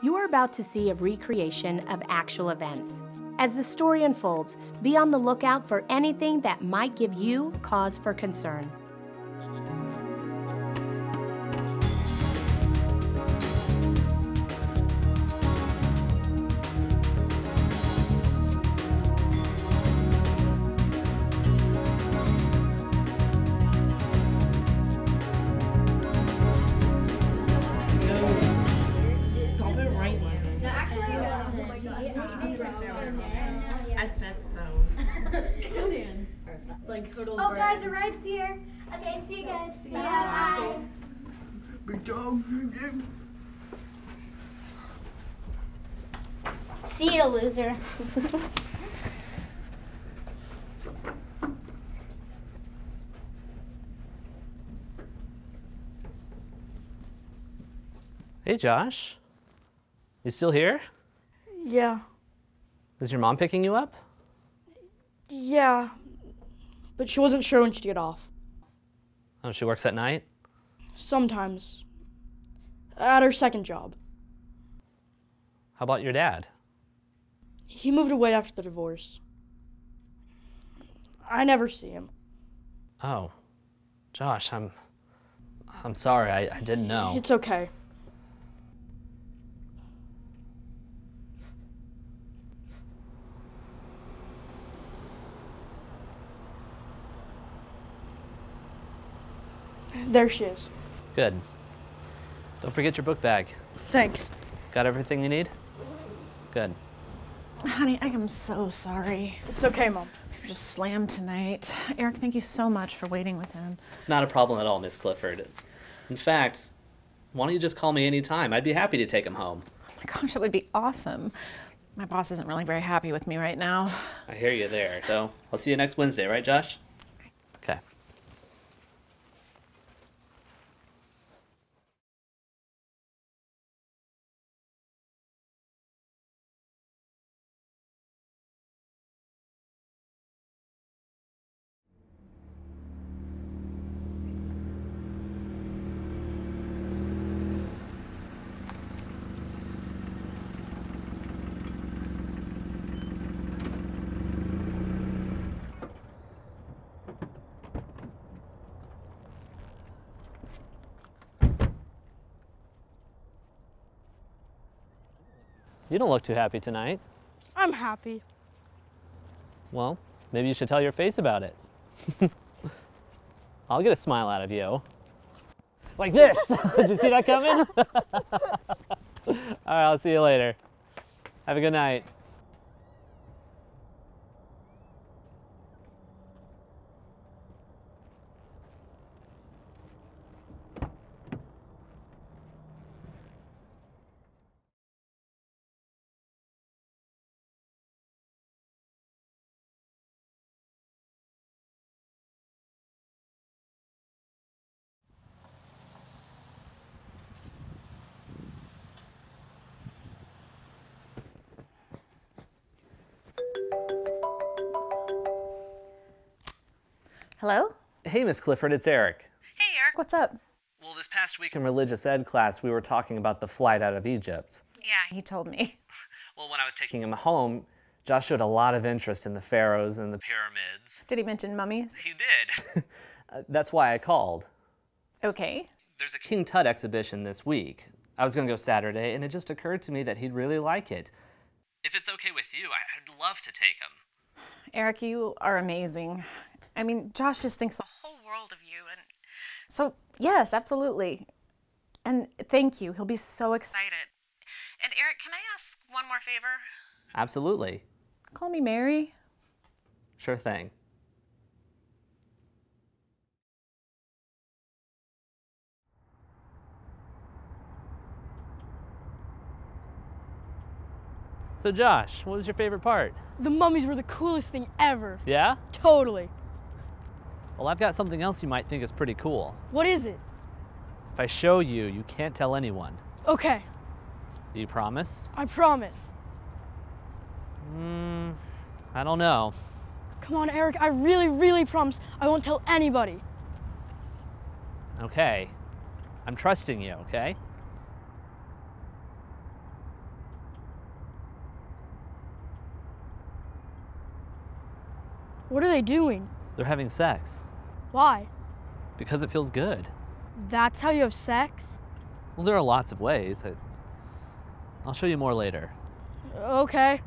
You are about to see a recreation of actual events. As the story unfolds, be on the lookout for anything that might give you cause for concern. I said so. Like total oh, guys, the ride's here. Okay, see you guys. Yeah, bye. See you, loser. Hey, Josh. You still here? Yeah. Is your mom picking you up? Yeah. But she wasn't sure when she'd get off. Oh, she works at night? Sometimes. At her second job. How about your dad? He moved away after the divorce. I never see him. Oh. Josh, I'm sorry. I didn't know. It's okay. There she is. Good. Don't forget your book bag. Thanks. Got everything you need? Good. Honey, I am so sorry. It's okay, Mom. You're just slammed tonight. Eric, thank you so much for waiting with him. It's not a problem at all, Miss Clifford. In fact, why don't you just call me anytime? I'd be happy to take him home. Oh my gosh, that would be awesome. My boss isn't really very happy with me right now. I hear you there. So I'll see you next Wednesday, right, Josh? Okay. You don't look too happy tonight. I'm happy. Well, maybe you should tell your face about it. I'll get a smile out of you. Like this! Did you see that coming? All right, I'll see you later. Have a good night. Hello? Hey, Miss Clifford, it's Eric. Hey, Eric, what's up? Well, this past week in religious ed class, we were talking about the flight out of Egypt. Yeah, he told me. Well, when I was taking him home, Josh showed a lot of interest in the pharaohs and the pyramids. Did he mention mummies? He did. That's why I called. Okay. There's a King Tut exhibition this week. I was going to go Saturday, and it just occurred to me that he'd really like it. If it's okay with you, I'd love to take him. Eric, you are amazing. I mean, Josh just thinks the whole world of you, and so, yes, absolutely. And thank you. He'll be so excited. And Eric, can I ask one more favor? Absolutely. Call me Mary. Sure thing. So Josh, what was your favorite part? The mummies were the coolest thing ever. Yeah? Totally. Well, I've got something else you might think is pretty cool. What is it? If I show you, you can't tell anyone. Okay, Do you promise? I promise. I don't know. Come on, Eric, I really, really promise I won't tell anybody. Okay. I'm trusting you, okay? What are they doing? They're having sex. Why? Because it feels good. That's how you have sex? Well, there are lots of ways. I'll show you more later. Okay.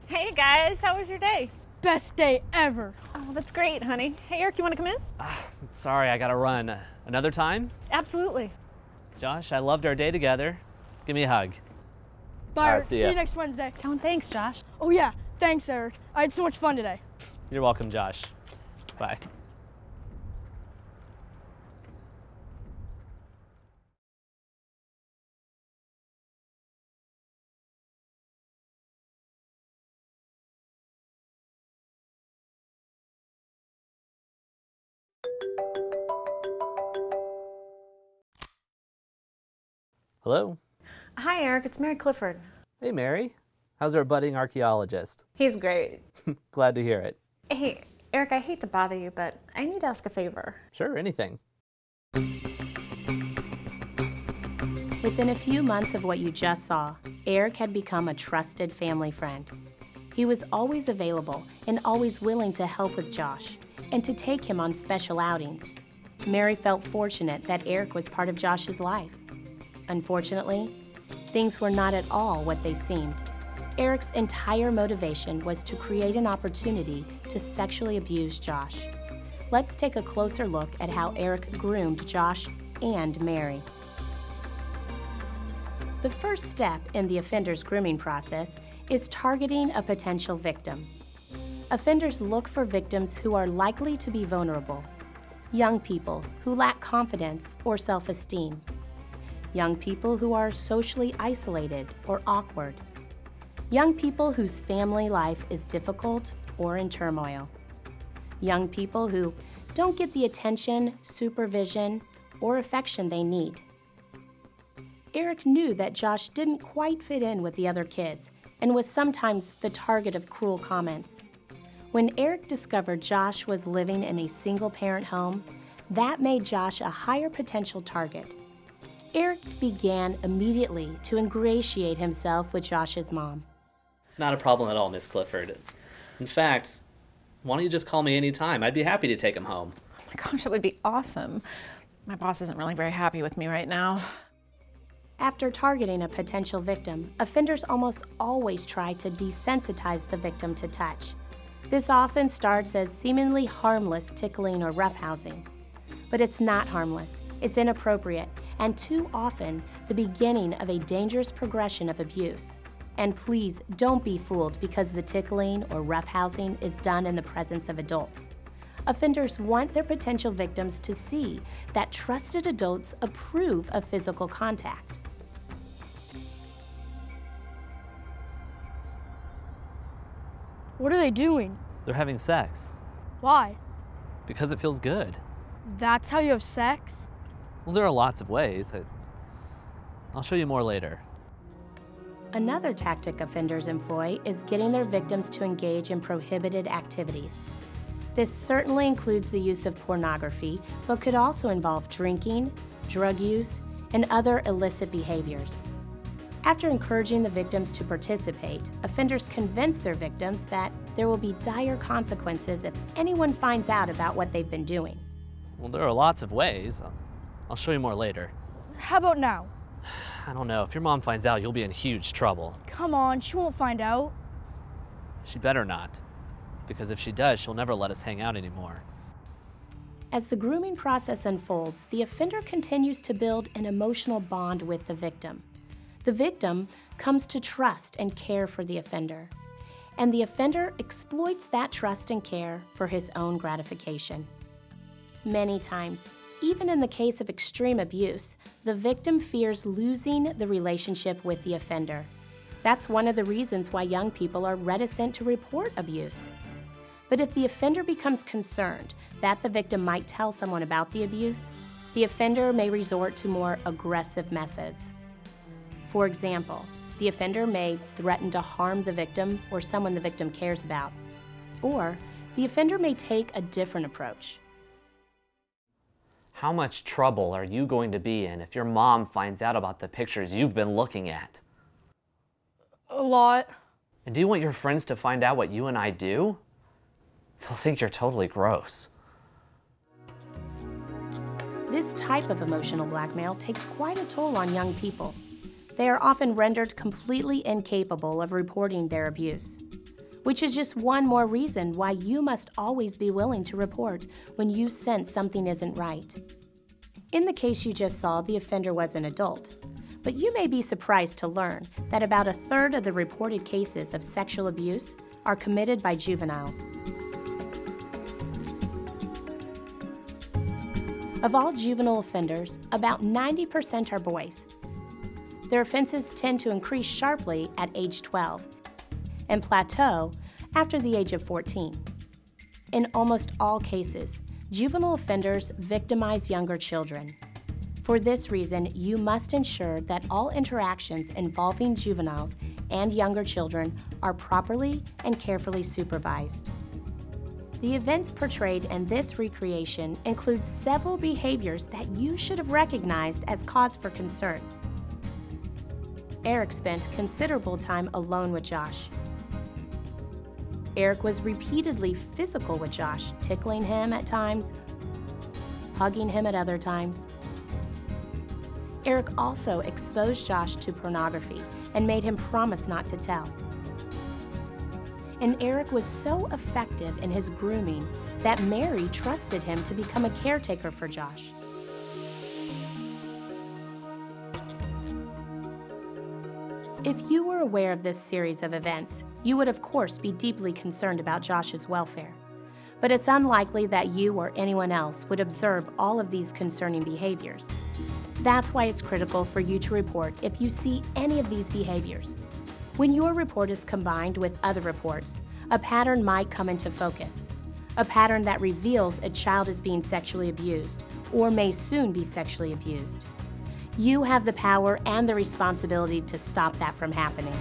Hey guys, how was your day? Best day ever. Oh, that's great, honey. Hey Eric, you want to come in? Sorry, I gotta run. Another time? Absolutely. Josh, I loved our day together. Give me a hug. Bye, All right, Eric. see See ya. you next Wednesday. Oh, and thanks, Josh. Oh yeah, thanks, Eric. I had so much fun today. You're welcome, Josh. Bye. Hello? Hi Eric, it's Mary Clifford. Hey, Mary. How's our budding archaeologist? He's great. Glad to hear it. Hey, Eric, I hate to bother you, but I need to ask a favor. Sure, anything. Within a few months of what you just saw, Eric had become a trusted family friend. He was always available and always willing to help with Josh and to take him on special outings. Mary felt fortunate that Eric was part of Josh's life. Unfortunately, things were not at all what they seemed. Eric's entire motivation was to create an opportunity to sexually abuse Josh. Let's take a closer look at how Eric groomed Josh and Mary. The first step in the offender's grooming process is targeting a potential victim. Offenders look for victims who are likely to be vulnerable, young people who lack confidence or self-esteem, young people who are socially isolated or awkward, young people whose family life is difficult or in turmoil, young people who don't get the attention, supervision, or affection they need. Eric knew that Josh didn't quite fit in with the other kids and was sometimes the target of cruel comments. When Eric discovered Josh was living in a single-parent home, that made Josh a higher potential target. Eric began immediately to ingratiate himself with Josh's mom. It's not a problem at all, Miss Clifford. In fact, why don't you just call me anytime? I'd be happy to take him home. Oh my gosh, that would be awesome. My boss isn't really very happy with me right now. After targeting a potential victim, offenders almost always try to desensitize the victim to touch. This often starts as seemingly harmless tickling or roughhousing. But it's not harmless, it's inappropriate, and too often the beginning of a dangerous progression of abuse. And please don't be fooled because the tickling or roughhousing is done in the presence of adults. Offenders want their potential victims to see that trusted adults approve of physical contact. What are they doing? They're having sex. Why? Because it feels good. That's how you have sex? Well, there are lots of ways. I'll show you more later. Another tactic offenders employ is getting their victims to engage in prohibited activities. This certainly includes the use of pornography, but could also involve drinking, drug use, and other illicit behaviors. After encouraging the victims to participate, offenders convince their victims that there will be dire consequences if anyone finds out about what they've been doing. Well, there are lots of ways. I'll show you more later. How about now? I don't know. If your mom finds out, you'll be in huge trouble. Come on, she won't find out. She better not. Because if she does, she'll never let us hang out anymore. As the grooming process unfolds, the offender continues to build an emotional bond with the victim. The victim comes to trust and care for the offender, and the offender exploits that trust and care for his own gratification. Many times, even in the case of extreme abuse, the victim fears losing the relationship with the offender. That's one of the reasons why young people are reticent to report abuse. But if the offender becomes concerned that the victim might tell someone about the abuse, the offender may resort to more aggressive methods. For example, the offender may threaten to harm the victim or someone the victim cares about, or the offender may take a different approach. How much trouble are you going to be in if your mom finds out about the pictures you've been looking at? A lot. And do you want your friends to find out what you and I do? They'll think you're totally gross. This type of emotional blackmail takes quite a toll on young people. They are often rendered completely incapable of reporting their abuse, which is just one more reason why you must always be willing to report when you sense something isn't right. In the case you just saw, the offender was an adult, but you may be surprised to learn that about a third of the reported cases of sexual abuse are committed by juveniles. Of all juvenile offenders, about 90% are boys. Their offenses tend to increase sharply at age 12 and plateau after the age of 14. In almost all cases, juvenile offenders victimize younger children. For this reason, you must ensure that all interactions involving juveniles and younger children are properly and carefully supervised. The events portrayed in this recreation include several behaviors that you should have recognized as cause for concern. Eric spent considerable time alone with Josh. Eric was repeatedly physical with Josh, tickling him at times, hugging him at other times. Eric also exposed Josh to pornography and made him promise not to tell. And Eric was so effective in his grooming that Mary trusted him to become a caretaker for Josh. If you were aware of this series of events, you would of course be deeply concerned about Josh's welfare. But it's unlikely that you or anyone else would observe all of these concerning behaviors. That's why it's critical for you to report if you see any of these behaviors. When your report is combined with other reports, a pattern might come into focus. A pattern that reveals a child is being sexually abused or may soon be sexually abused. You have the power and the responsibility to stop that from happening.